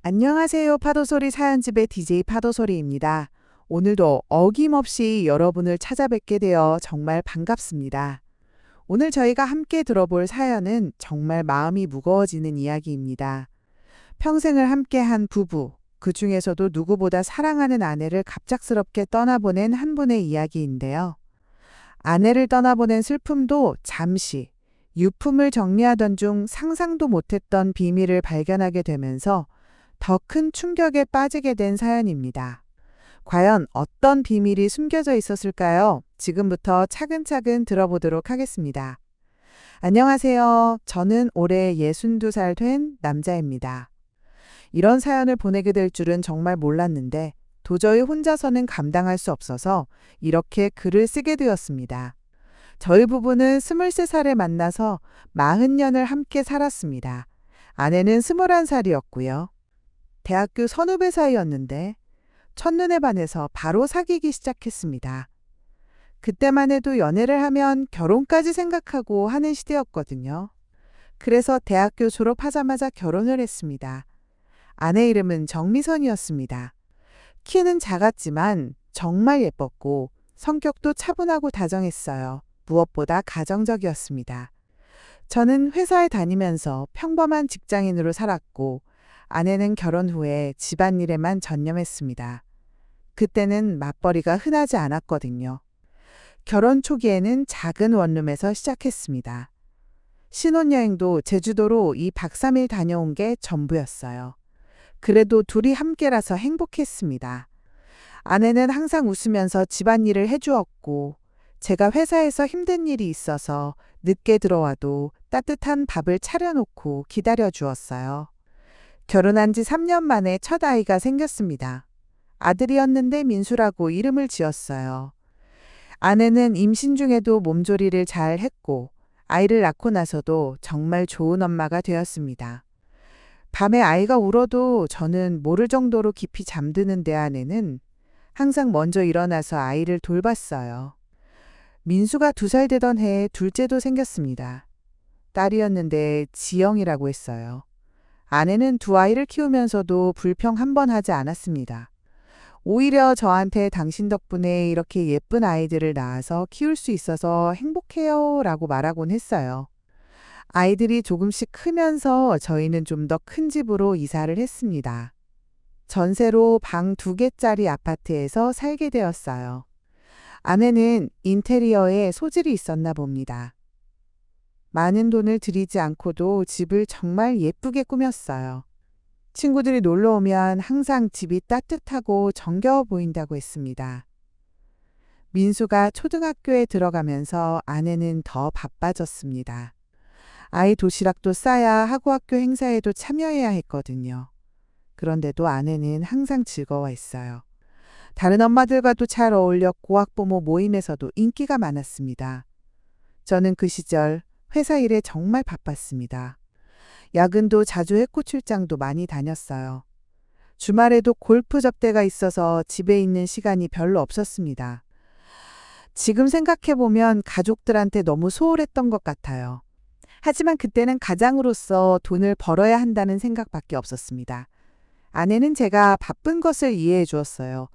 안녕하세요. 파도소리 사연집의 DJ 파도소리입니다. 오늘도 어김없이 여러분을 찾아뵙게 되어 정말 반갑습니다. 오늘 저희가 함께 들어볼 사연은 정말 마음이 무거워지는 이야기입니다. 평생을 함께한 부부, 그 중에서도 누구보다 사랑하는 아내를 갑작스럽게 떠나보낸 한 분의 이야기인데요. 아내를 떠나보낸 슬픔도 잠시, 유품을 정리하던 중 상상도 못했던 비밀을 발견하게 되면서 더 큰 충격에 빠지게 된 사연입니다. 과연 어떤 비밀이 숨겨져 있었을까요? 지금부터 차근차근 들어보도록 하겠습니다. 안녕하세요. 저는 올해 62살 된 남자입니다. 이런 사연을 보내게 될 줄은 정말 몰랐는데 도저히 혼자서는 감당할 수 없어서 이렇게 글을 쓰게 되었습니다. 저희 부부는 23살에 만나서 40년을 함께 살았습니다. 아내는 21살이었고요. 대학교 선후배 사이였는데 첫눈에 반해서 바로 사귀기 시작했습니다. 그때만 해도 연애를 하면 결혼까지 생각하고 하는 시대였거든요. 그래서 대학교 졸업하자마자 결혼을 했습니다. 아내 이름은 정미선이었습니다. 키는 작았지만 정말 예뻤고 성격도 차분하고 다정했어요. 무엇보다 가정적이었습니다. 저는 회사에 다니면서 평범한 직장인으로 살았고 아내는 결혼 후에 집안일에만 전념했습니다. 그때는 맞벌이가 흔하지 않았거든요. 결혼 초기에는 작은 원룸에서 시작했습니다. 신혼여행도 제주도로 2박 3일 다녀온 게 전부였어요. 그래도 둘이 함께라서 행복했습니다. 아내는 항상 웃으면서 집안일을 해주었고 제가 회사에서 힘든 일이 있어서 늦게 들어와도 따뜻한 밥을 차려놓고 기다려주었어요. 결혼한 지 3년 만에 첫 아이가 생겼습니다. 아들이었는데 민수라고 이름을 지었어요. 아내는 임신 중에도 몸조리를 잘 했고 아이를 낳고 나서도 정말 좋은 엄마가 되었습니다. 밤에 아이가 울어도 저는 모를 정도로 깊이 잠드는데 아내는 항상 먼저 일어나서 아이를 돌봤어요. 민수가 2살 되던 해에 둘째도 생겼습니다. 딸이었는데 지영이라고 했어요. 아내는 두 아이를 키우면서도 불평 한 번 하지 않았습니다. 오히려 저한테 당신 덕분에 이렇게 예쁜 아이들을 낳아서 키울 수 있어서 행복해요 라고 말하곤 했어요. 아이들이 조금씩 크면서 저희는 좀 더 큰 집으로 이사를 했습니다. 전세로 방 2개짜리 아파트에서 살게 되었어요. 아내는 인테리어에 소질이 있었나 봅니다. 많은 돈을 들이지 않고도 집을 정말 예쁘게 꾸몄어요. 친구들이 놀러 오면 항상 집이 따뜻하고 정겨워 보인다고 했습니다. 민수가 초등학교에 들어가면서 아내는 더 바빠졌습니다. 아이 도시락도 싸야 하고 학교 행사에도 참여해야 했거든요. 그런데도 아내는 항상 즐거워했어요. 다른 엄마들과도 잘 어울려 고학부모 모임에서도 인기가 많았습니다. 저는 그 시절 회사 일에 정말 바빴습니다. 야근도 자주 했고 출장도 많이 다녔어요. 주말에도 골프 접대가 있어서 집에 있는 시간이 별로 없었습니다. 지금 생각해보면 가족들한테 너무 소홀했던 것 같아요. 하지만 그때는 가장으로서 돈을 벌어야 한다는 생각밖에 없었습니다. 아내는 제가 바쁜 것을 이해해 주었어요.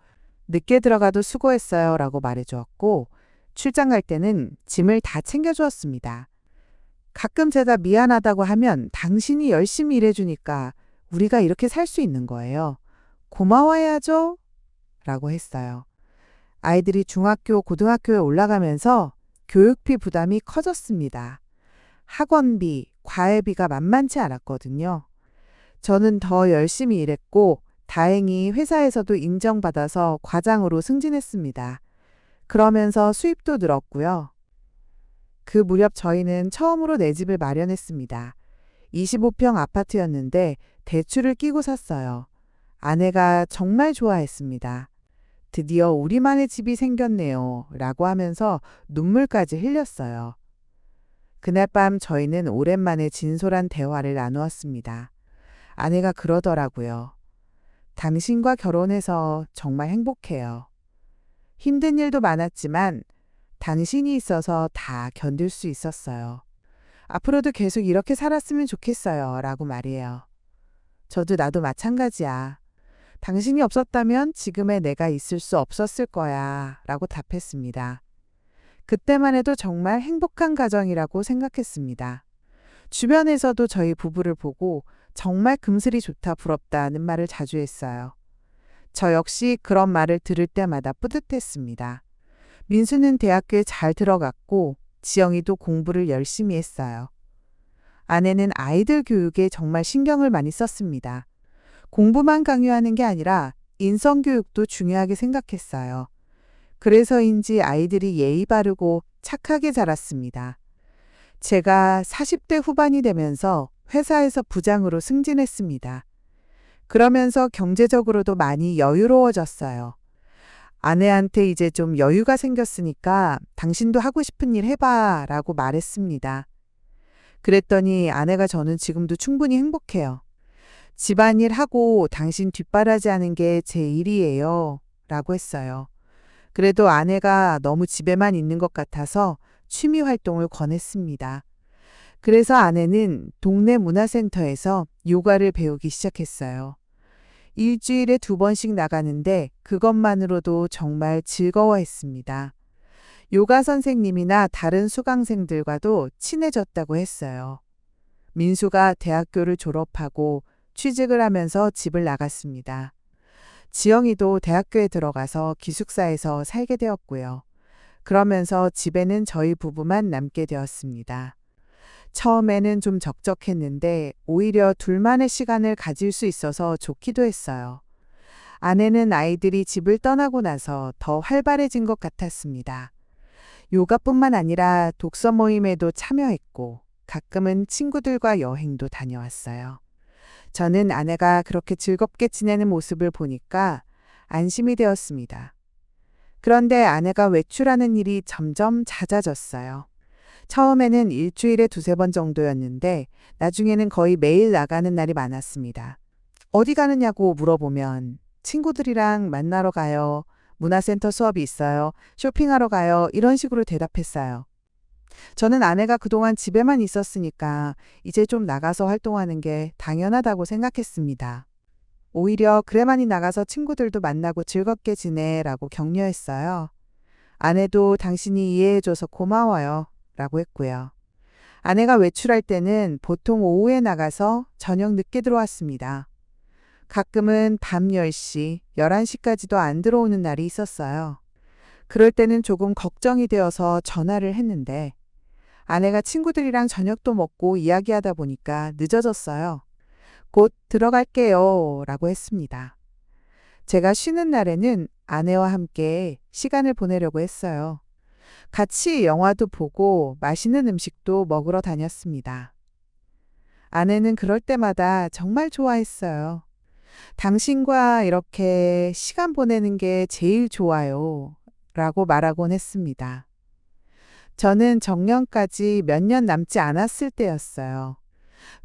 늦게 들어가도 수고했어요 라고 말해 주었고 출장 갈 때는 짐을 다 챙겨 주었습니다. 가끔 제가 미안하다고 하면 당신이 열심히 일해주니까 우리가 이렇게 살 수 있는 거예요. 고마워해야죠? 라고 했어요. 아이들이 중학교, 고등학교에 올라가면서 교육비 부담이 커졌습니다. 학원비, 과외비가 만만치 않았거든요. 저는 더 열심히 일했고 다행히 회사에서도 인정받아서 과장으로 승진했습니다. 그러면서 수입도 늘었고요. 그 무렵 저희는 처음으로 내 집을 마련했습니다. 25평 아파트였는데 대출을 끼고 샀어요. 아내가 정말 좋아했습니다. 드디어 우리만의 집이 생겼네요. 라고 하면서 눈물까지 흘렸어요. 그날 밤 저희는 오랜만에 진솔한 대화를 나누었습니다. 아내가 그러더라고요. 당신과 결혼해서 정말 행복해요. 힘든 일도 많았지만 당신이 있어서 다 견딜 수 있었어요. 앞으로도 계속 이렇게 살았으면 좋겠어요. 라고 말해요. 저도 나도 마찬가지야. 당신이 없었다면 지금의 내가 있을 수 없었을 거야. 라고 답했습니다. 그때만 해도 정말 행복한 가정이라고 생각했습니다. 주변에서도 저희 부부를 보고 정말 금슬이 좋다, 부럽다는 말을 자주 했어요. 저 역시 그런 말을 들을 때마다 뿌듯했습니다. 민수는 대학교에 잘 들어갔고 지영이도 공부를 열심히 했어요. 아내는 아이들 교육에 정말 신경을 많이 썼습니다. 공부만 강요하는 게 아니라 인성교육도 중요하게 생각했어요. 그래서인지 아이들이 예의 바르고 착하게 자랐습니다. 제가 40대 후반이 되면서 회사에서 부장으로 승진했습니다. 그러면서 경제적으로도 많이 여유로워졌어요. 아내한테 이제 좀 여유가 생겼으니까 당신도 하고 싶은 일 해봐 라고 말했습니다. 그랬더니 아내가 저는 지금도 충분히 행복해요. 집안일 하고 당신 뒷바라지 하는 게 제 일이에요 라고 했어요. 그래도 아내가 너무 집에만 있는 것 같아서 취미 활동을 권했습니다. 그래서 아내는 동네 문화센터에서 요가를 배우기 시작했어요. 일주일에 2번씩 나가는데 그것만으로도 정말 즐거워했습니다. 요가 선생님이나 다른 수강생들과도 친해졌다고 했어요. 민수가 대학교를 졸업하고 취직을 하면서 집을 나갔습니다. 지영이도 대학교에 들어가서 기숙사에서 살게 되었고요. 그러면서 집에는 저희 부부만 남게 되었습니다. 처음에는 좀 적적했는데 오히려 둘만의 시간을 가질 수 있어서 좋기도 했어요. 아내는 아이들이 집을 떠나고 나서 더 활발해진 것 같았습니다. 요가뿐만 아니라 독서 모임에도 참여했고 가끔은 친구들과 여행도 다녀왔어요. 저는 아내가 그렇게 즐겁게 지내는 모습을 보니까 안심이 되었습니다. 그런데 아내가 외출하는 일이 점점 잦아졌어요. 처음에는 일주일에 2~3번 정도였는데 나중에는 거의 매일 나가는 날이 많았습니다. 어디 가느냐고 물어보면 친구들이랑 만나러 가요. 문화센터 수업이 있어요. 쇼핑하러 가요. 이런 식으로 대답했어요. 저는 아내가 그동안 집에만 있었으니까 이제 좀 나가서 활동하는 게 당연하다고 생각했습니다. 오히려 그래 많이 나가서 친구들도 만나고 즐겁게 지내라고 격려했어요. 아내도 당신이 이해해줘서 고마워요 라고 했고요. 아내가 외출할 때는 보통 오후에 나가서 저녁 늦게 들어왔습니다. 가끔은 밤 10시, 11시까지도 안 들어오는 날이 있었어요. 그럴 때는 조금 걱정이 되어서 전화를 했는데 아내가 친구들이랑 저녁도 먹고 이야기하다 보니까 늦어졌어요. 곧 들어갈게요 라고 했습니다. 제가 쉬는 날에는 아내와 함께 시간을 보내려고 했어요. 같이 영화도 보고 맛있는 음식도 먹으러 다녔습니다. 아내는 그럴 때마다 정말 좋아했어요. 당신과 이렇게 시간 보내는 게 제일 좋아요 라고 말하곤 했습니다. 저는 정년까지 몇 년 남지 않았을 때였어요.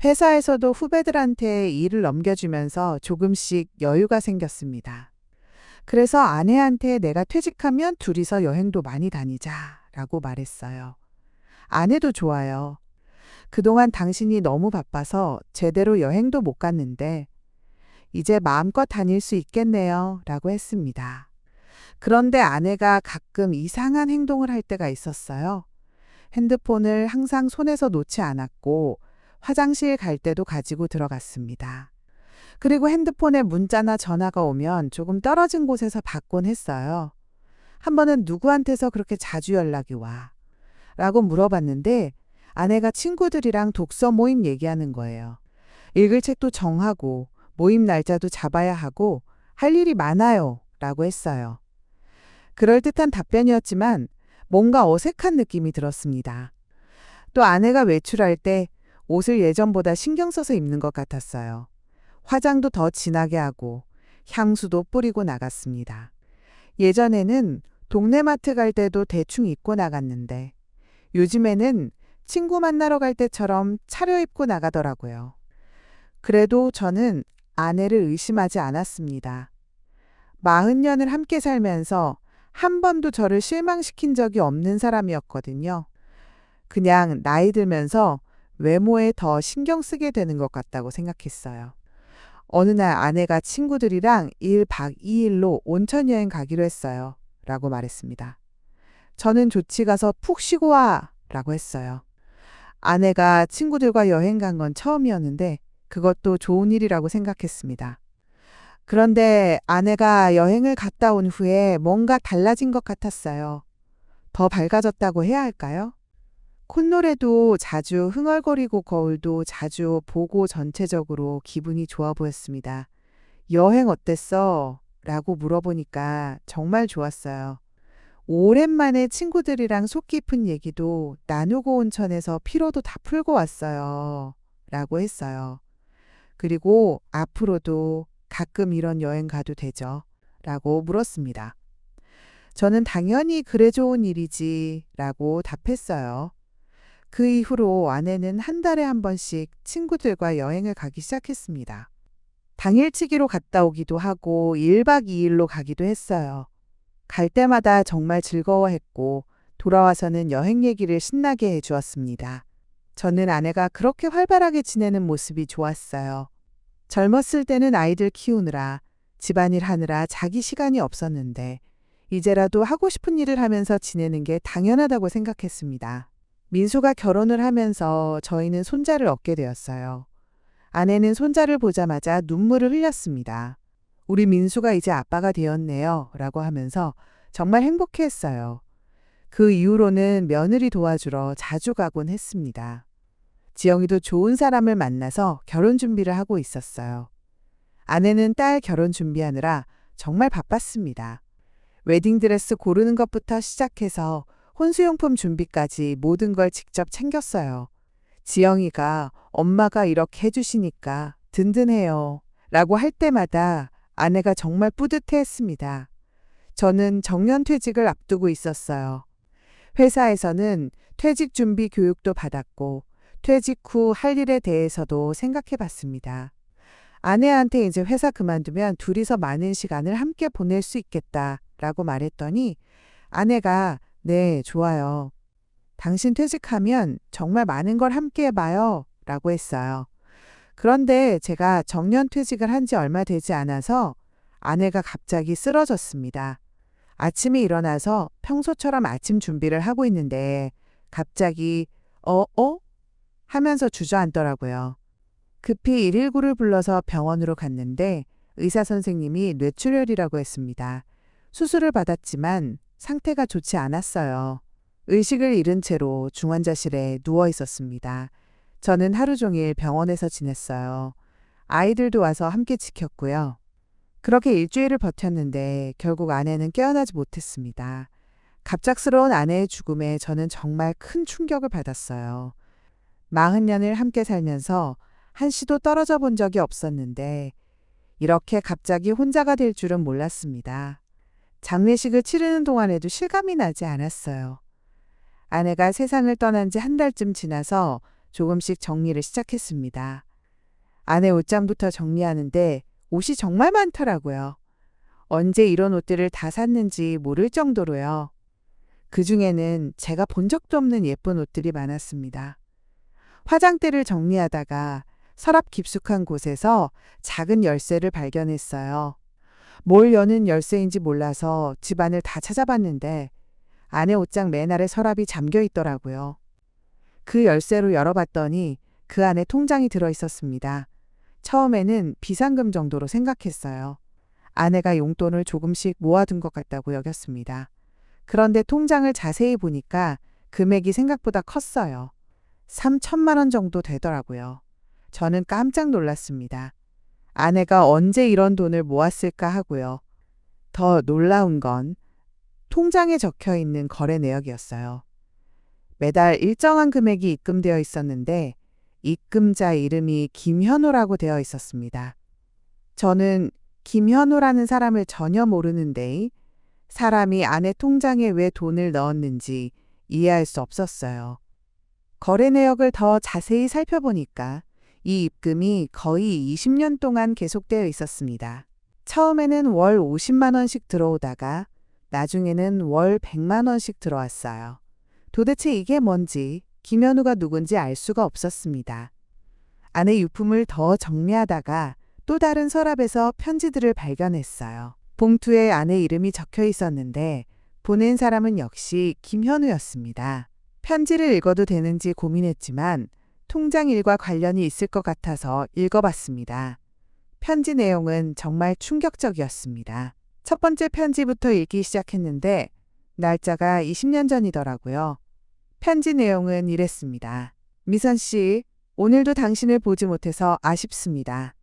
회사에서도 후배들한테 일을 넘겨주면서 조금씩 여유가 생겼습니다. 그래서 아내한테 내가 퇴직하면 둘이서 여행도 많이 다니자 라고 말했어요. 아내도 좋아요. 그동안 당신이 너무 바빠서 제대로 여행도 못 갔는데 이제 마음껏 다닐 수 있겠네요 라고 했습니다. 그런데 아내가 가끔 이상한 행동을 할 때가 있었어요. 핸드폰을 항상 손에서 놓지 않았고 화장실 갈 때도 가지고 들어갔습니다. 그리고 핸드폰에 문자나 전화가 오면 조금 떨어진 곳에서 받곤 했어요. 한 번은 누구한테서 그렇게 자주 연락이 와? 라고 물어봤는데 아내가 친구들이랑 독서 모임 얘기하는 거예요. 읽을 책도 정하고 모임 날짜도 잡아야 하고 할 일이 많아요 라고 했어요. 그럴듯한 답변이었지만 뭔가 어색한 느낌이 들었습니다. 또 아내가 외출할 때 옷을 예전보다 신경 써서 입는 것 같았어요. 화장도 더 진하게 하고 향수도 뿌리고 나갔습니다. 예전에는 동네 마트 갈 때도 대충 입고 나갔는데 요즘에는 친구 만나러 갈 때처럼 차려입고 나가더라고요. 그래도 저는 아내를 의심하지 않았습니다. 40년을 함께 살면서 한 번도 저를 실망시킨 적이 없는 사람이었거든요. 그냥 나이 들면서 외모에 더 신경 쓰게 되는 것 같다고 생각했어요. 어느 날 아내가 친구들이랑 1박 2일로 온천 여행 가기로 했어요. 라고 말했습니다. 저는 좋지 가서 푹 쉬고 와. 라고 했어요. 아내가 친구들과 여행 간 건 처음이었는데 그것도 좋은 일이라고 생각했습니다. 그런데 아내가 여행을 갔다 온 후에 뭔가 달라진 것 같았어요. 더 밝아졌다고 해야 할까요? 콧노래도 자주 흥얼거리고 거울도 자주 보고 전체적으로 기분이 좋아 보였습니다. 여행 어땠어? 라고 물어보니까 정말 좋았어요. 오랜만에 친구들이랑 속 깊은 얘기도 나누고 온천에서 피로도 다 풀고 왔어요. 라고 했어요. 그리고 앞으로도 가끔 이런 여행 가도 되죠? 라고 물었습니다. 저는 당연히 그래 좋은 일이지 라고 답했어요. 그 이후로 아내는 한 달에 한 번씩 친구들과 여행을 가기 시작했습니다. 당일치기로 갔다 오기도 하고 1박 2일로 가기도 했어요. 갈 때마다 정말 즐거워했고 돌아와서는 여행 얘기를 신나게 해주었습니다. 저는 아내가 그렇게 활발하게 지내는 모습이 좋았어요. 젊었을 때는 아이들 키우느라 집안일 하느라 자기 시간이 없었는데 이제라도 하고 싶은 일을 하면서 지내는 게 당연하다고 생각했습니다. 민수가 결혼을 하면서 저희는 손자를 얻게 되었어요. 아내는 손자를 보자마자 눈물을 흘렸습니다. 우리 민수가 이제 아빠가 되었네요. 라고 하면서 정말 행복해했어요. 그 이후로는 며느리 도와주러 자주 가곤 했습니다. 지영이도 좋은 사람을 만나서 결혼 준비를 하고 있었어요. 아내는 딸 결혼 준비하느라 정말 바빴습니다. 웨딩드레스 고르는 것부터 시작해서 혼수용품 준비까지 모든 걸 직접 챙겼어요. 지영이가 엄마가 이렇게 해주시니까 든든해요. 라고 할 때마다 아내가 정말 뿌듯해했습니다. 저는 정년퇴직을 앞두고 있었어요. 회사에서는 퇴직 준비 교육도 받았고 퇴직 후 할 일에 대해서도 생각해 봤습니다. 아내한테 이제 회사 그만두면 둘이서 많은 시간을 함께 보낼 수 있겠다 라고 말했더니 아내가 네, 좋아요. 당신 퇴직하면 정말 많은 걸 함께 해봐요 라고 했어요. 그런데 제가 정년퇴직을 한 지 얼마 되지 않아서 아내가 갑자기 쓰러졌습니다. 아침에 일어나서 평소처럼 아침 준비를 하고 있는데 갑자기 하면서 주저앉더라고요. 급히 119를 불러서 병원으로 갔는데 의사 선생님이 뇌출혈이라고 했습니다. 수술을 받았지만 상태가 좋지 않았어요. 의식을 잃은 채로 중환자실에 누워 있었습니다. 저는 하루 종일 병원에서 지냈어요. 아이들도 와서 함께 지켰고요. 그렇게 일주일을 버텼는데 결국 아내는 깨어나지 못했습니다. 갑작스러운 아내의 죽음에 저는 정말 큰 충격을 받았어요. 40년을 함께 살면서 한시도 떨어져 본 적이 없었는데 이렇게 갑자기 혼자가 될 줄은 몰랐습니다. 장례식을 치르는 동안에도 실감이 나지 않았어요. 아내가 세상을 떠난 지 한 달쯤 지나서 조금씩 정리를 시작했습니다. 아내 옷장부터 정리하는데 옷이 정말 많더라고요. 언제 이런 옷들을 다 샀는지 모를 정도로요. 그 중에는 제가 본 적도 없는 예쁜 옷들이 많았습니다. 화장대를 정리하다가 서랍 깊숙한 곳에서 작은 열쇠를 발견했어요. 뭘 여는 열쇠인지 몰라서 집안을 다 찾아봤는데 아내 옷장 맨 아래 서랍이 잠겨 있더라고요. 그 열쇠로 열어봤더니 그 안에 통장이 들어 있었습니다. 처음에는 비상금 정도로 생각했어요. 아내가 용돈을 조금씩 모아둔 것 같다고 여겼습니다. 그런데 통장을 자세히 보니까 금액이 생각보다 컸어요. 3천만 원 정도 되더라고요. 저는 깜짝 놀랐습니다. 아내가 언제 이런 돈을 모았을까 하고요. 더 놀라운 건 통장에 적혀 있는 거래 내역이었어요. 매달 일정한 금액이 입금되어 있었는데 입금자 이름이 김현우라고 되어 있었습니다. 저는 김현우라는 사람을 전혀 모르는데 사람이 아내 통장에 왜 돈을 넣었는지 이해할 수 없었어요. 거래 내역을 더 자세히 살펴보니까 이 입금이 거의 20년 동안 계속되어 있었습니다. 처음에는 월 50만 원씩 들어오다가 나중에는 월 100만 원씩 들어왔어요. 도대체 이게 뭔지 김현우가 누군지 알 수가 없었습니다. 아내 유품을 더 정리하다가 또 다른 서랍에서 편지들을 발견했어요. 봉투에 아내 이름이 적혀 있었는데 보낸 사람은 역시 김현우였습니다. 편지를 읽어도 되는지 고민했지만 통장 일과 관련이 있을 것 같아서 읽어봤습니다. 편지 내용은 정말 충격적이었습니다. 첫 번째 편지부터 읽기 시작했는데 날짜가 20년 전이더라고요. 편지 내용은 이랬습니다. 미선 씨, 오늘도 당신을 보지 못해서 아쉽습니다.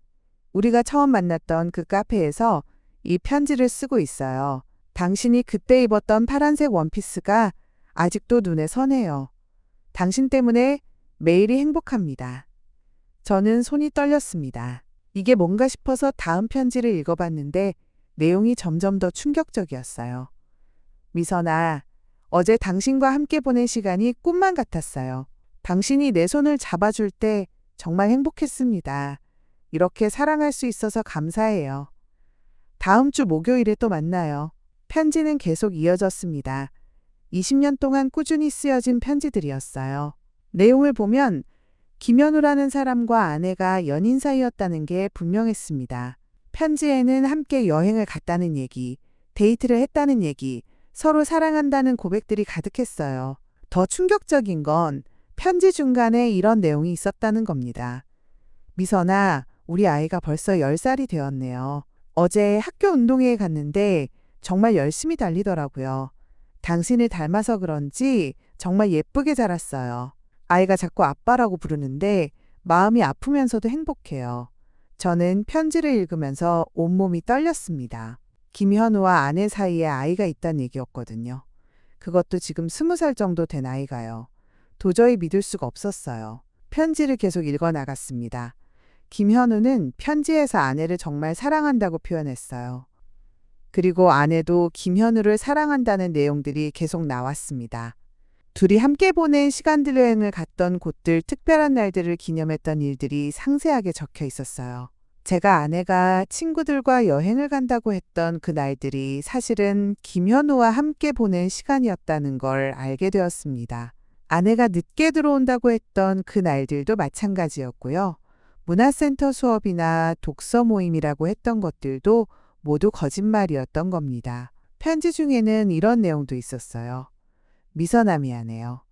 우리가 처음 만났던 그 카페에서 이 편지를 쓰고 있어요. 당신이 그때 입었던 파란색 원피스가 아직도 눈에 선해요. 당신 때문에 매일이 행복합니다. 저는 손이 떨렸습니다. 이게 뭔가 싶어서 다음 편지를 읽어봤는데 내용이 점점 더 충격적이었어요. 미선아, 어제 당신과 함께 보낸 시간이 꿈만 같았어요. 당신이 내 손을 잡아줄 때 정말 행복했습니다. 이렇게 사랑할 수 있어서 감사해요. 다음 주 목요일에 또 만나요. 편지는 계속 이어졌습니다. 20년 동안 꾸준히 쓰여진 편지들이었어요. 내용을 보면 김현우라는 사람과 아내가 연인 사이였다는 게 분명했습니다. 편지에는 함께 여행을 갔다는 얘기, 데이트를 했다는 얘기, 서로 사랑한다는 고백들이 가득했어요. 더 충격적인 건 편지 중간에 이런 내용이 있었다는 겁니다. 미선아, 우리 아이가 벌써 10살이 되었네요. 어제 학교 운동회에 갔는데 정말 열심히 달리더라고요. 당신을 닮아서 그런지 정말 예쁘게 자랐어요. 아이가 자꾸 아빠라고 부르는데 마음이 아프면서도 행복해요. 저는 편지를 읽으면서 온몸이 떨렸습니다. 김현우와 아내 사이에 아이가 있다는 얘기였거든요. 그것도 지금 20살 정도 된 아이가요. 도저히 믿을 수가 없었어요. 편지를 계속 읽어나갔습니다. 김현우는 편지에서 아내를 정말 사랑한다고 표현했어요. 그리고 아내도 김현우를 사랑한다는 내용들이 계속 나왔습니다. 둘이 함께 보낸 시간들 여행을 갔던 곳들, 특별한 날들을 기념했던 일들이 상세하게 적혀 있었어요. 제가 아내가 친구들과 여행을 간다고 했던 그 날들이 사실은 김현우와 함께 보낸 시간이었다는 걸 알게 되었습니다. 아내가 늦게 들어온다고 했던 그 날들도 마찬가지였고요. 문화센터 수업이나 독서 모임이라고 했던 것들도 모두 거짓말이었던 겁니다. 편지 중에는 이런 내용도 있었어요. 미선아, 미안해요.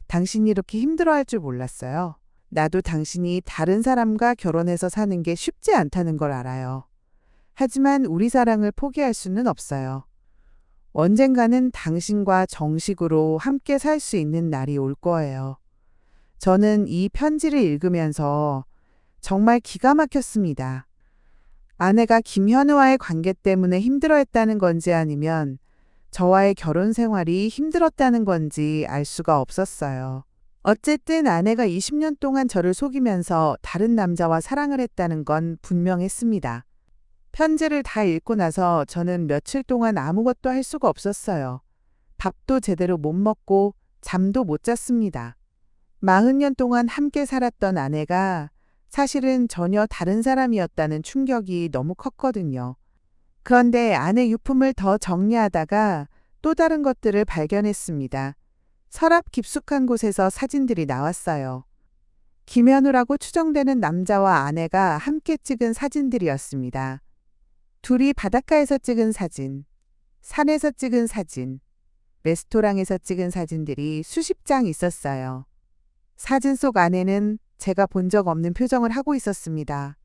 당신이 이렇게 힘들어할 줄 몰랐어요. 나도 당신이 다른 사람과 결혼해서 사는 게 쉽지 않다는 걸 알아요. 하지만 우리 사랑을 포기할 수는 없어요. 언젠가는 당신과 정식으로 함께 살 수 있는 날이 올 거예요. 저는 이 편지를 읽으면서 정말 기가 막혔습니다. 아내가 김현우와의 관계 때문에 힘들어했다는 건지 아니면 저와의 결혼 생활이 힘들었다는 건지 알 수가 없었어요. 어쨌든 아내가 20년 동안 저를 속이면서 다른 남자와 사랑을 했다는 건 분명했습니다. 편지를 다 읽고 나서 저는 며칠 동안 아무것도 할 수가 없었어요. 밥도 제대로 못 먹고 잠도 못 잤습니다. 40년 동안 함께 살았던 아내가 사실은 전혀 다른 사람이었다는 충격이 너무 컸거든요. 그런데 아내 유품을 더 정리하다가 또 다른 것들을 발견했습니다. 서랍 깊숙한 곳에서 사진들이 나왔어요. 김현우라고 추정되는 남자와 아내가 함께 찍은 사진들이었습니다. 둘이 바닷가에서 찍은 사진, 산에서 찍은 사진, 레스토랑에서 찍은 사진들이 수십 장 있었어요. 사진 속 아내는 제가 본 적 없는 표정을 하고 있었습니다.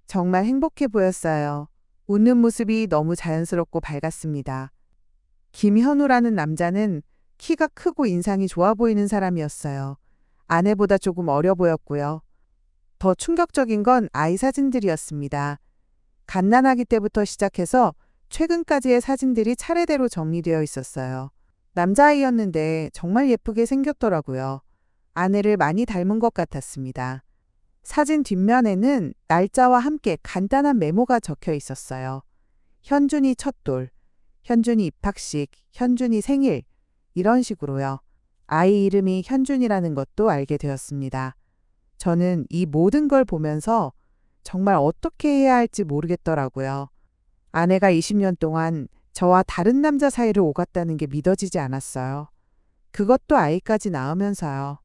정말 행복해 보였어요. 웃는 모습이 너무 자연스럽고 밝았습니다. 김현우라는 남자는 키가 크고 인상이 좋아 보이는 사람이었어요. 아내보다 조금 어려 보였고요. 더 충격적인 건 아이 사진들이었습니다. 갓난아기 때부터 시작해서 최근까지의 사진들이 차례대로 정리되어 있었어요. 남자아이였는데 정말 예쁘게 생겼더라고요. 아내를 많이 닮은 것 같았습니다. 사진 뒷면에는 날짜와 함께 간단한 메모가 적혀 있었어요. 현준이 첫 돌, 현준이 입학식, 현준이 생일, 이런 식으로요. 아이 이름이 현준이라는 것도 알게 되었습니다. 저는 이 모든 걸 보면서 정말 어떻게 해야 할지 모르겠더라고요. 아내가 20년 동안 저와 다른 남자 사이를 오갔다는 게 믿어지지 않았어요. 그것도 아이까지 낳으면서요.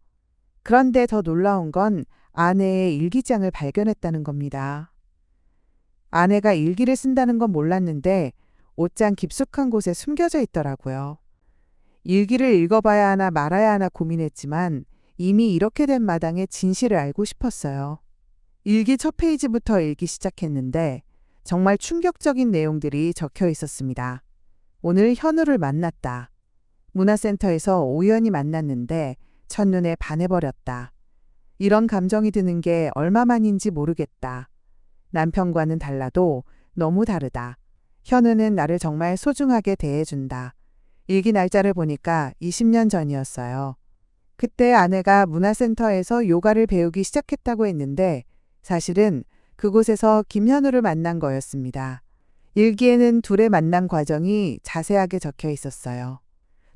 그런데 더 놀라운 건 아내의 일기장을 발견했다는 겁니다. 아내가 일기를 쓴다는 건 몰랐는데 옷장 깊숙한 곳에 숨겨져 있더라고요. 일기를 읽어봐야 하나 말아야 하나 고민했지만 이미 이렇게 된 마당에 진실을 알고 싶었어요. 일기 첫 페이지부터 읽기 시작했는데 정말 충격적인 내용들이 적혀 있었습니다. 오늘 현우를 만났다. 문화센터에서 우연히 만났는데 첫눈에 반해버렸다. 이런 감정이 드는 게 얼마만인지 모르겠다. 남편과는 달라도 너무 다르다. 현우는 나를 정말 소중하게 대해준다. 일기 날짜를 보니까 20년 전이었어요. 그때 아내가 문화센터에서 요가를 배우기 시작했다고 했는데 사실은 그곳에서 김현우를 만난 거였습니다. 일기에는 둘의 만남 과정이 자세하게 적혀 있었어요.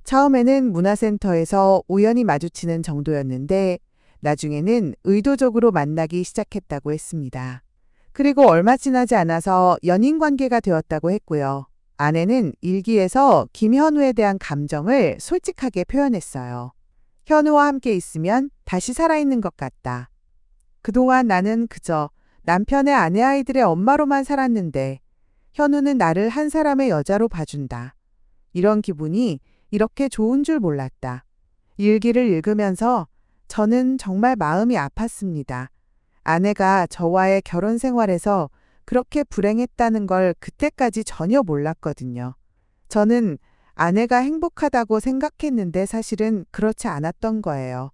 처음에는 문화센터에서 우연히 마주치는 정도였는데 나중에는 의도적으로 만나기 시작했다고 했습니다. 그리고 얼마 지나지 않아서 연인 관계가 되었다고 했고요. 아내는 일기에서 김현우에 대한 감정을 솔직하게 표현했어요. 현우와 함께 있으면 다시 살아있는 것 같다. 그동안 나는 그저 남편의 아내 아이들의 엄마로만 살았는데 현우는 나를 한 사람의 여자로 봐준다. 이런 기분이 이렇게 좋은 줄 몰랐다. 일기를 읽으면서 저는 정말 마음이 아팠습니다. 아내가 저와의 결혼 생활에서 그렇게 불행했다는 걸 그때까지 전혀 몰랐거든요. 저는 아내가 행복하다고 생각했는데 사실은 그렇지 않았던 거예요.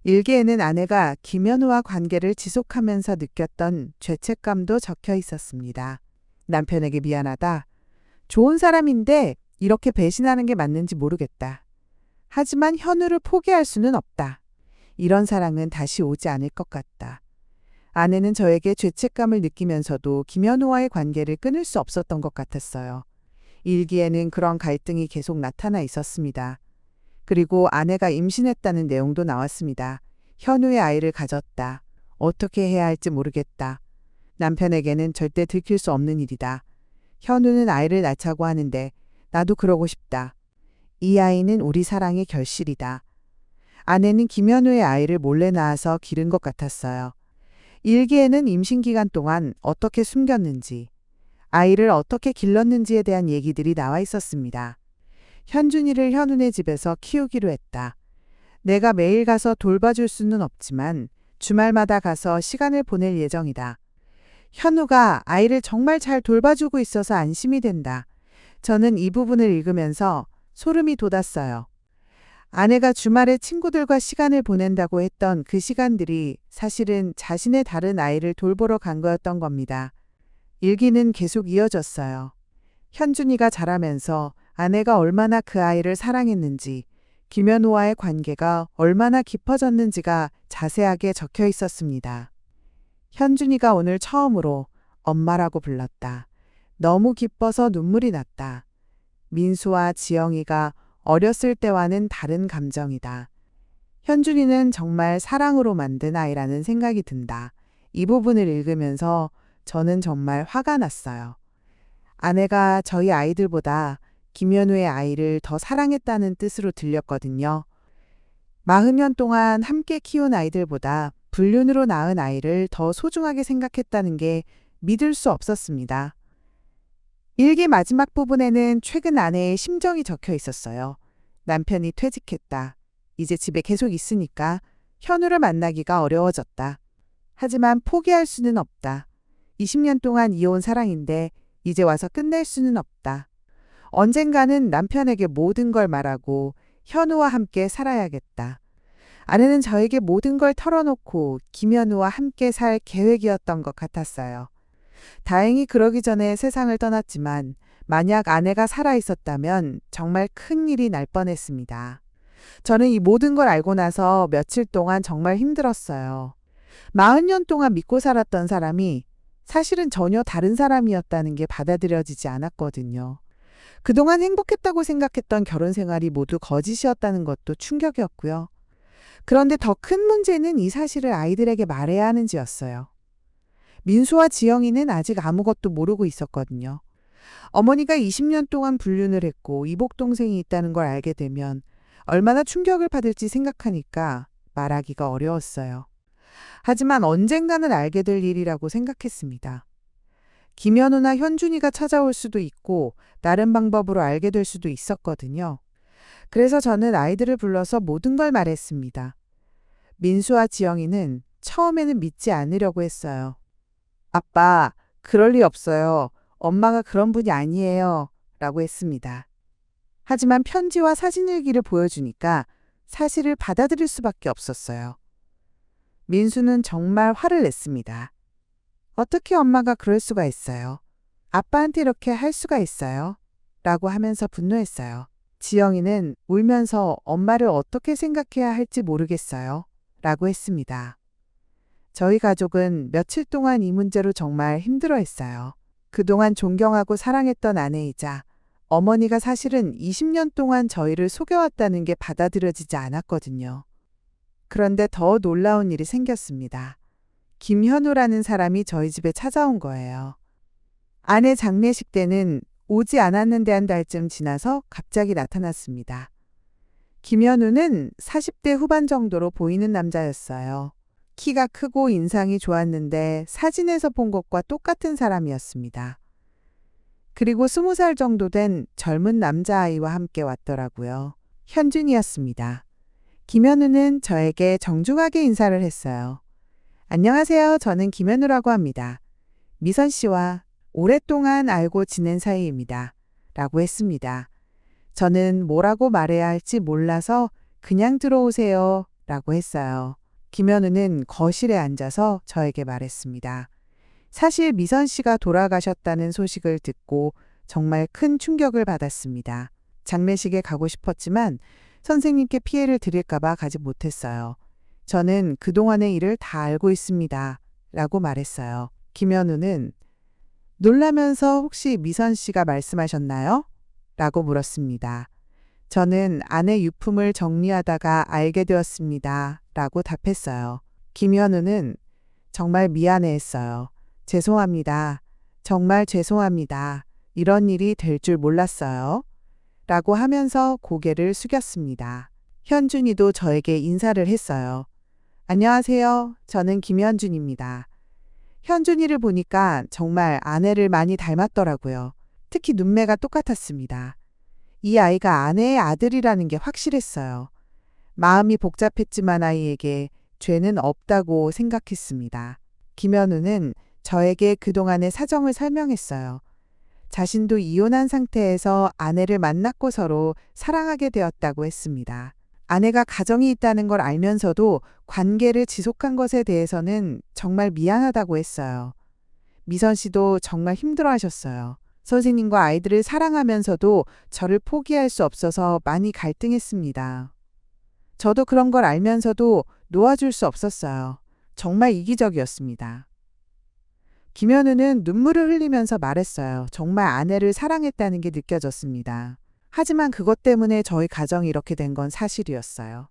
일기에는 아내가 김현우와 관계를 지속하면서 느꼈던 죄책감도 적혀 있었습니다. 남편에게 미안하다. 좋은 사람인데 이렇게 배신하는 게 맞는지 모르겠다. 하지만 현우를 포기할 수는 없다. 이런 사랑은 다시 오지 않을 것 같다. 아내는 저에게 죄책감을 느끼면서도 김현우와의 관계를 끊을 수 없었던 것 같았어요. 일기에는 그런 갈등이 계속 나타나 있었습니다. 그리고 아내가 임신했다는 내용도 나왔습니다. 현우의 아이를 가졌다. 어떻게 해야 할지 모르겠다. 남편에게는 절대 들킬 수 없는 일이다. 현우는 아이를 낳자고 하는데 나도 그러고 싶다. 이 아이는 우리 사랑의 결실이다. 아내는 김현우의 아이를 몰래 낳아서 기른 것 같았어요. 일기에는 임신 기간 동안 어떻게 숨겼는지, 아이를 어떻게 길렀는지에 대한 얘기들이 나와 있었습니다. 현준이를 현우네 집에서 키우기로 했다. 내가 매일 가서 돌봐줄 수는 없지만 주말마다 가서 시간을 보낼 예정이다. 현우가 아이를 정말 잘 돌봐주고 있어서 안심이 된다. 저는 이 부분을 읽으면서 소름이 돋았어요. 아내가 주말에 친구들과 시간을 보낸다고 했던 그 시간들이 사실은 자신의 다른 아이를 돌보러 간 거였던 겁니다. 일기는 계속 이어졌어요. 현준이가 자라면서 아내가 얼마나 그 아이를 사랑했는지, 김현우와의 관계가 얼마나 깊어졌는지가 자세하게 적혀 있었습니다. 현준이가 오늘 처음으로 엄마라고 불렀다. 너무 기뻐서 눈물이 났다. 민수와 지영이가 어렸을 때와는 다른 감정이다. 현준이는 정말 사랑으로 만든 아이라는 생각이 든다. 이 부분을 읽으면서 저는 정말 화가 났어요. 아내가 저희 아이들보다 김현우의 아이를 더 사랑했다는 뜻으로 들렸거든요. 40년 동안 함께 키운 아이들보다 불륜으로 낳은 아이를 더 소중하게 생각했다는 게 믿을 수 없었습니다. 일기 마지막 부분에는 최근 아내의 심정이 적혀 있었어요. 남편이 퇴직했다. 이제 집에 계속 있으니까 현우를 만나기가 어려워졌다. 하지만 포기할 수는 없다. 20년 동안 이어온 사랑인데 이제 와서 끝낼 수는 없다. 언젠가는 남편에게 모든 걸 말하고 현우와 함께 살아야겠다. 아내는 저에게 모든 걸 털어놓고 김현우와 함께 살 계획이었던 것 같았어요. 다행히 그러기 전에 세상을 떠났지만 만약 아내가 살아있었다면 정말 큰 일이 날 뻔했습니다. 저는 이 모든 걸 알고 나서 며칠 동안 정말 힘들었어요. 40년 동안 믿고 살았던 사람이 사실은 전혀 다른 사람이었다는 게 받아들여지지 않았거든요. 그동안 행복했다고 생각했던 결혼 생활이 모두 거짓이었다는 것도 충격이었고요. 그런데 더 큰 문제는 이 사실을 아이들에게 말해야 하는지였어요. 민수와 지영이는 아직 아무것도 모르고 있었거든요. 어머니가 20년 동안 불륜을 했고 이복 동생이 있다는 걸 알게 되면 얼마나 충격을 받을지 생각하니까 말하기가 어려웠어요. 하지만 언젠가는 알게 될 일이라고 생각했습니다. 김현우나 현준이가 찾아올 수도 있고 다른 방법으로 알게 될 수도 있었거든요. 그래서 저는 아이들을 불러서 모든 걸 말했습니다. 민수와 지영이는 처음에는 믿지 않으려고 했어요. 아빠, 그럴 리 없어요. 엄마가 그런 분이 아니에요. 라고 했습니다. 하지만 편지와 사진일기를 보여주니까 사실을 받아들일 수밖에 없었어요. 민수는 정말 화를 냈습니다. 어떻게 엄마가 그럴 수가 있어요? 아빠한테 이렇게 할 수가 있어요? 라고 하면서 분노했어요. 지영이는 울면서 엄마를 어떻게 생각해야 할지 모르겠어요. 라고 했습니다. 저희 가족은 며칠 동안 이 문제로 정말 힘들어했어요. 그동안 존경하고 사랑했던 아내이자 어머니가 사실은 20년 동안 저희를 속여왔다는 게 받아들여지지 않았거든요. 그런데 더 놀라운 일이 생겼습니다. 김현우라는 사람이 저희 집에 찾아온 거예요. 아내 장례식 때는 오지 않았는데 한 달쯤 지나서 갑자기 나타났습니다. 김현우는 40대 후반 정도로 보이는 남자였어요. 키가 크고 인상이 좋았는데 사진에서 본 것과 똑같은 사람이었습니다. 그리고 20살 정도 된 젊은 남자아이와 함께 왔더라고요. 현준이었습니다. 김현우는 저에게 정중하게 인사를 했어요. 안녕하세요. 저는 김현우라고 합니다. 미선 씨와 오랫동안 알고 지낸 사이입니다. 라고 했습니다. 저는 뭐라고 말해야 할지 몰라서 그냥 들어오세요. 라고 했어요. 김현우는 거실에 앉아서 저에게 말했습니다. 사실 미선 씨가 돌아가셨다는 소식을 듣고 정말 큰 충격을 받았습니다. 장례식에 가고 싶었지만 선생님께 피해를 드릴까봐 가지 못했어요. 저는 그동안의 일을 다 알고 있습니다. 라고 말했어요. 김현우는 놀라면서 혹시 미선 씨가 말씀하셨나요? 라고 물었습니다. 저는 아내 유품을 정리하다가 알게 되었습니다. 라고 답했어요. 김현우는 정말 미안해했어요. 죄송합니다. 정말 죄송합니다. 이런 일이 될 줄 몰랐어요. 라고 하면서 고개를 숙였습니다. 현준이도 저에게 인사를 했어요. 안녕하세요. 저는 김현준입니다. 현준이를 보니까 정말 아내를 많이 닮았더라고요. 특히 눈매가 똑같았습니다. 이 아이가 아내의 아들이라는 게 확실했어요. 마음이 복잡했지만 아이에게 죄는 없다고 생각했습니다. 김현우는 저에게 그동안의 사정을 설명했어요. 자신도 이혼한 상태에서 아내를 만났고 서로 사랑하게 되었다고 했습니다. 아내가 가정이 있다는 걸 알면서도 관계를 지속한 것에 대해서는 정말 미안하다고 했어요. 미선 씨도 정말 힘들어하셨어요. 선생님과 아이들을 사랑하면서도 저를 포기할 수 없어서 많이 갈등했습니다. 저도 그런 걸 알면서도 놓아줄 수 없었어요. 정말 이기적이었습니다. 김현우는 눈물을 흘리면서 말했어요. 정말 아내를 사랑했다는 게 느껴졌습니다. 하지만 그것 때문에 저희 가정이 이렇게 된 건 사실이었어요.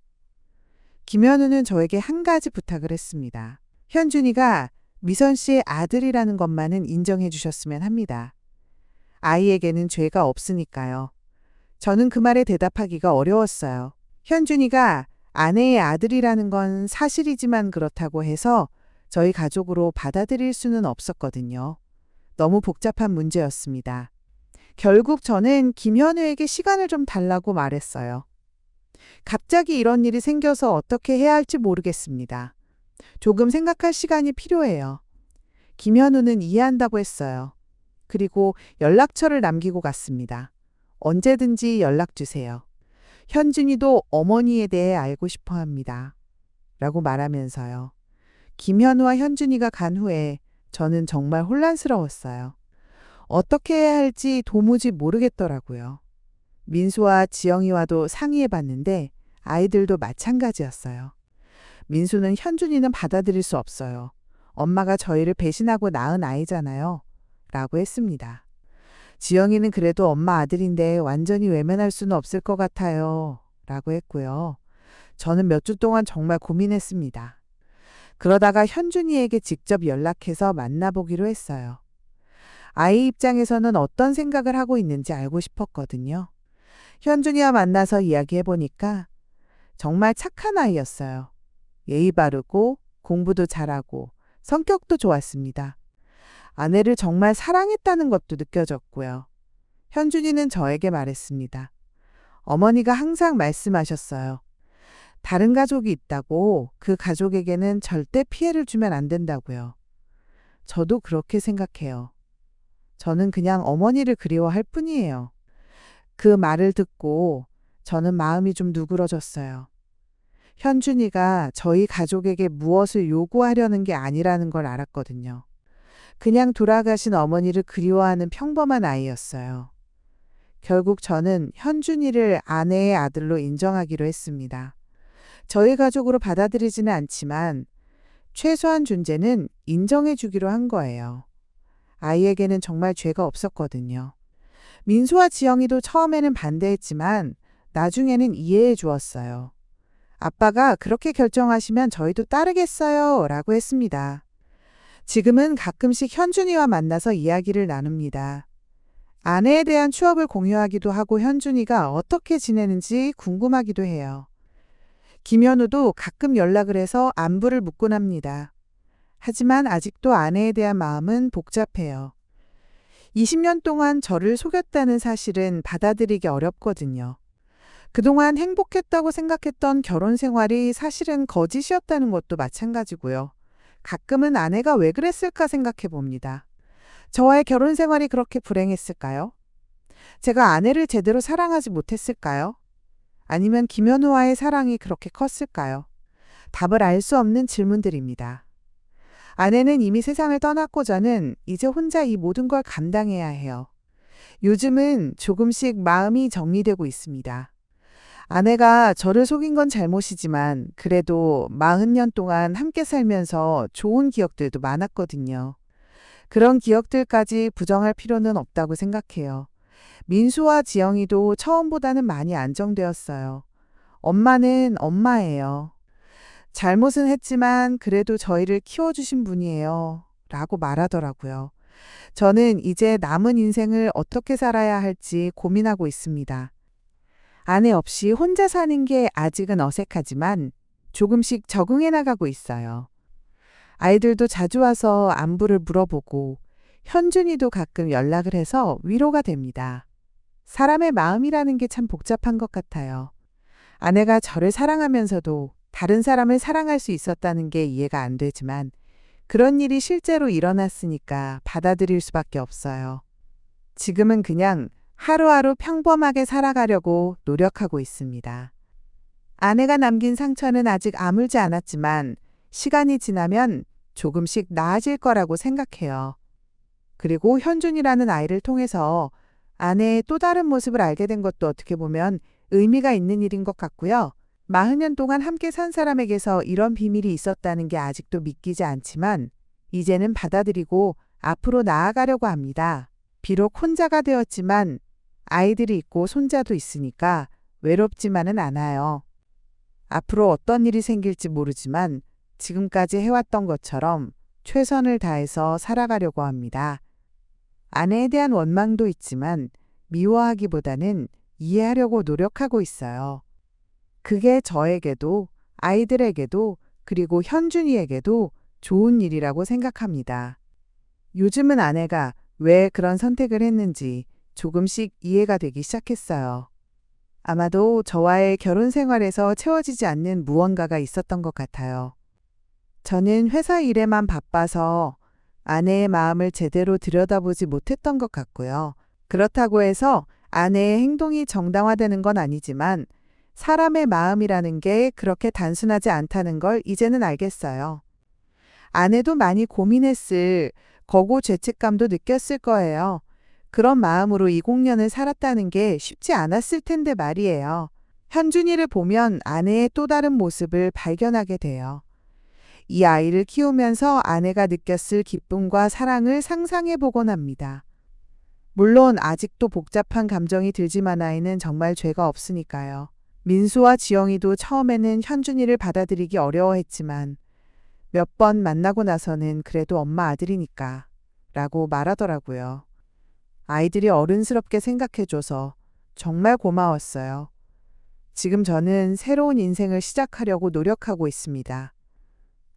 김현우는 저에게 한 가지 부탁을 했습니다. 현준이가 미선 씨의 아들이라는 것만은 인정해 주셨으면 합니다. 아이에게는 죄가 없으니까요. 저는 그 말에 대답하기가 어려웠어요. 현준이가 아내의 아들이라는 건 사실이지만 그렇다고 해서 저희 가족으로 받아들일 수는 없었거든요. 너무 복잡한 문제였습니다. 결국 저는 김현우에게 시간을 좀 달라고 말했어요. 갑자기 이런 일이 생겨서 어떻게 해야 할지 모르겠습니다. 조금 생각할 시간이 필요해요. 김현우는 이해한다고 했어요. 그리고 연락처를 남기고 갔습니다. 언제든지 연락 주세요. 현준이도 어머니에 대해 알고 싶어 합니다. 라고 말하면서요. 김현우와 현준이가 간 후에 저는 정말 혼란스러웠어요. 어떻게 해야 할지 도무지 모르겠더라고요. 민수와 지영이와도 상의해 봤는데 아이들도 마찬가지였어요. 민수는 현준이는 받아들일 수 없어요. 엄마가 저희를 배신하고 낳은 아이잖아요. 라고 했습니다. 지영이는 그래도 엄마 아들인데 완전히 외면할 수는 없을 것 같아요. 라고 했고요. 저는 몇 주 동안 정말 고민했습니다. 그러다가 현준이에게 직접 연락해서 만나보기로 했어요. 아이 입장에서는 어떤 생각을 하고 있는지 알고 싶었거든요. 현준이와 만나서 이야기해보니까 정말 착한 아이였어요. 예의 바르고 공부도 잘하고 성격도 좋았습니다. 아내를 정말 사랑했다는 것도 느껴졌고요. 현준이는 저에게 말했습니다. 어머니가 항상 말씀하셨어요. 다른 가족이 있다고 그 가족에게는 절대 피해를 주면 안 된다고요. 저도 그렇게 생각해요. 저는 그냥 어머니를 그리워할 뿐이에요. 그 말을 듣고 저는 마음이 좀 누그러졌어요. 현준이가 저희 가족에게 무엇을 요구하려는 게 아니라는 걸 알았거든요. 그냥 돌아가신 어머니를 그리워하는 평범한 아이였어요. 결국 저는 현준이를 아내의 아들로 인정하기로 했습니다. 저희 가족으로 받아들이지는 않지만 최소한 존재는 인정해 주기로 한 거예요. 아이에게는 정말 죄가 없었거든요. 민수와 지영이도 처음에는 반대했지만 나중에는 이해해 주었어요. 아빠가 그렇게 결정하시면 저희도 따르겠어요 라고 했습니다. 지금은 가끔씩 현준이와 만나서 이야기를 나눕니다. 아내에 대한 추억을 공유하기도 하고 현준이가 어떻게 지내는지 궁금하기도 해요. 김현우도 가끔 연락을 해서 안부를 묻곤 합니다. 하지만 아직도 아내에 대한 마음은 복잡해요. 20년 동안 저를 속였다는 사실은 받아들이기 어렵거든요. 그동안 행복했다고 생각했던 결혼 생활이 사실은 거짓이었다는 것도 마찬가지고요. 가끔은 아내가 왜 그랬을까 생각해 봅니다. 저와의 결혼 생활이 그렇게 불행했을까요? 제가 아내를 제대로 사랑하지 못했을까요? 아니면 김현우와의 사랑이 그렇게 컸을까요? 답을 알 수 없는 질문들입니다. 아내는 이미 세상을 떠났고 저는 이제 혼자 이 모든 걸 감당해야 해요. 요즘은 조금씩 마음이 정리되고 있습니다. 아내가 저를 속인 건 잘못이지만 그래도 40년 동안 함께 살면서 좋은 기억들도 많았거든요. 그런 기억들까지 부정할 필요는 없다고 생각해요. 민수와 지영이도 처음보다는 많이 안정되었어요. 엄마는 엄마예요. 잘못은 했지만 그래도 저희를 키워주신 분이에요. 라고 말하더라고요. 저는 이제 남은 인생을 어떻게 살아야 할지 고민하고 있습니다. 아내 없이 혼자 사는 게 아직은 어색하지만 조금씩 적응해 나가고 있어요. 아이들도 자주 와서 안부를 물어보고 현준이도 가끔 연락을 해서 위로가 됩니다. 사람의 마음이라는 게 참 복잡한 것 같아요. 아내가 저를 사랑하면서도 다른 사람을 사랑할 수 있었다는 게 이해가 안 되지만 그런 일이 실제로 일어났으니까 받아들일 수밖에 없어요. 지금은 그냥 하루하루 평범하게 살아가려고 노력하고 있습니다. 아내가 남긴 상처는 아직 아물지 않았지만 시간이 지나면 조금씩 나아질 거라고 생각해요. 그리고 현준이라는 아이를 통해서 아내의 또 다른 모습을 알게 된 것도 어떻게 보면 의미가 있는 일인 것 같고요. 40년 동안 함께 산 사람에게서 이런 비밀이 있었다는 게 아직도 믿기지 않지만 이제는 받아들이고 앞으로 나아가려고 합니다. 비록 혼자가 되었지만 아이들이 있고 손자도 있으니까 외롭지만은 않아요. 앞으로 어떤 일이 생길지 모르지만 지금까지 해왔던 것처럼 최선을 다해서 살아가려고 합니다. 아내에 대한 원망도 있지만 미워하기보다는 이해하려고 노력하고 있어요. 그게 저에게도 아이들에게도 그리고 현준이에게도 좋은 일이라고 생각합니다. 요즘은 아내가 왜 그런 선택을 했는지 조금씩 이해가 되기 시작했어요. 아마도 저와의 결혼 생활에서 채워지지 않는 무언가가 있었던 것 같아요. 저는 회사 일에만 바빠서 아내의 마음을 제대로 들여다보지 못했던 것 같고요. 그렇다고 해서 아내의 행동이 정당화되는 건 아니지만 사람의 마음이라는 게 그렇게 단순하지 않다는 걸 이제는 알겠어요. 아내도 많이 고민했을 거고 죄책감도 느꼈을 거예요. 그런 마음으로 20년을 살았다는 게 쉽지 않았을 텐데 말이에요. 현준이를 보면 아내의 또 다른 모습을 발견하게 돼요. 이 아이를 키우면서 아내가 느꼈을 기쁨과 사랑을 상상해 보곤 합니다. 물론 아직도 복잡한 감정이 들지만 아이는 정말 죄가 없으니까요. 민수와 지영이도 처음에는 현준이를 받아들이기 어려워했지만 몇 번 만나고 나서는 그래도 엄마 아들이니까 라고 말하더라고요. 아이들이 어른스럽게 생각해줘서 정말 고마웠어요. 지금 저는 새로운 인생을 시작하려고 노력하고 있습니다.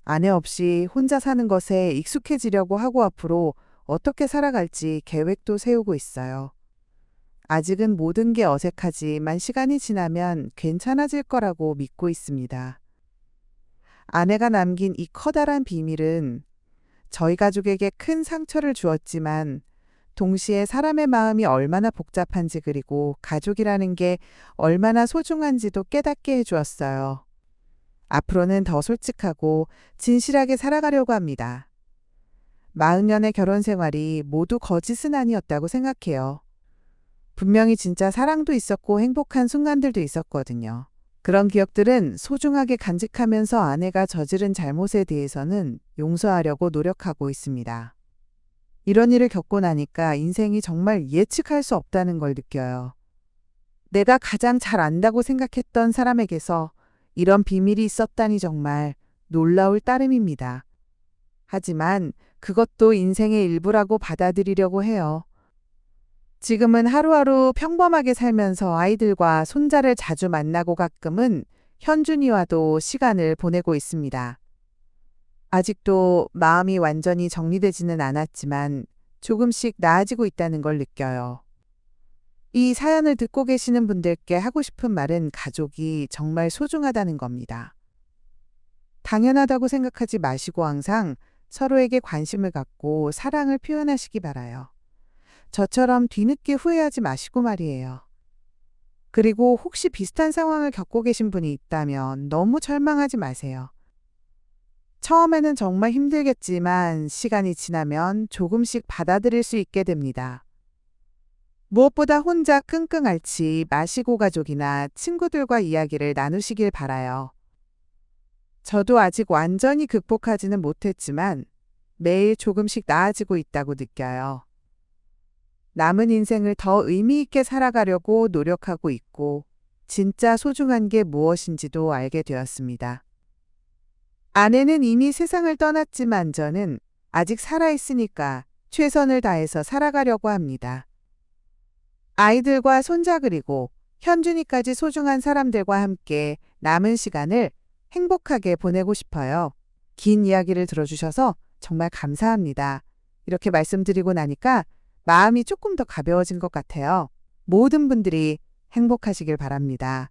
아내 없이 혼자 사는 것에 익숙해지려고 하고 앞으로 어떻게 살아갈지 계획도 세우고 있어요. 아직은 모든 게 어색하지만 시간이 지나면 괜찮아질 거라고 믿고 있습니다. 아내가 남긴 이 커다란 비밀은 저희 가족에게 큰 상처를 주었지만 동시에 사람의 마음이 얼마나 복잡한지 그리고 가족이라는 게 얼마나 소중한지도 깨닫게 해주었어요. 앞으로는 더 솔직하고 진실하게 살아가려고 합니다. 40년의 결혼 생활이 모두 거짓은 아니었다고 생각해요. 분명히 진짜 사랑도 있었고 행복한 순간들도 있었거든요. 그런 기억들은 소중하게 간직하면서 아내가 저지른 잘못에 대해서는 용서하려고 노력하고 있습니다. 이런 일을 겪고 나니까 인생이 정말 예측할 수 없다는 걸 느껴요. 내가 가장 잘 안다고 생각했던 사람에게서 이런 비밀이 있었다니 정말 놀라울 따름입니다. 하지만 그것도 인생의 일부라고 받아들이려고 해요. 지금은 하루하루 평범하게 살면서 아이들과 손자를 자주 만나고 가끔은 현준이와도 시간을 보내고 있습니다. 아직도 마음이 완전히 정리되지는 않았지만 조금씩 나아지고 있다는 걸 느껴요. 이 사연을 듣고 계시는 분들께 하고 싶은 말은 가족이 정말 소중하다는 겁니다. 당연하다고 생각하지 마시고 항상 서로에게 관심을 갖고 사랑을 표현하시기 바라요. 저처럼 뒤늦게 후회하지 마시고 말이에요. 그리고 혹시 비슷한 상황을 겪고 계신 분이 있다면 너무 절망하지 마세요. 처음에는 정말 힘들겠지만 시간이 지나면 조금씩 받아들일 수 있게 됩니다. 무엇보다 혼자 끙끙 앓지 마시고 가족이나 친구들과 이야기를 나누시길 바라요. 저도 아직 완전히 극복하지는 못했지만 매일 조금씩 나아지고 있다고 느껴요. 남은 인생을 더 의미 있게 살아가려고 노력하고 있고 진짜 소중한 게 무엇인지도 알게 되었습니다. 아내는 이미 세상을 떠났지만 저는 아직 살아있으니까 최선을 다해서 살아가려고 합니다. 아이들과 손자 그리고 현준이까지 소중한 사람들과 함께 남은 시간을 행복하게 보내고 싶어요. 긴 이야기를 들어주셔서 정말 감사합니다. 이렇게 말씀드리고 나니까 마음이 조금 더 가벼워진 것 같아요. 모든 분들이 행복하시길 바랍니다.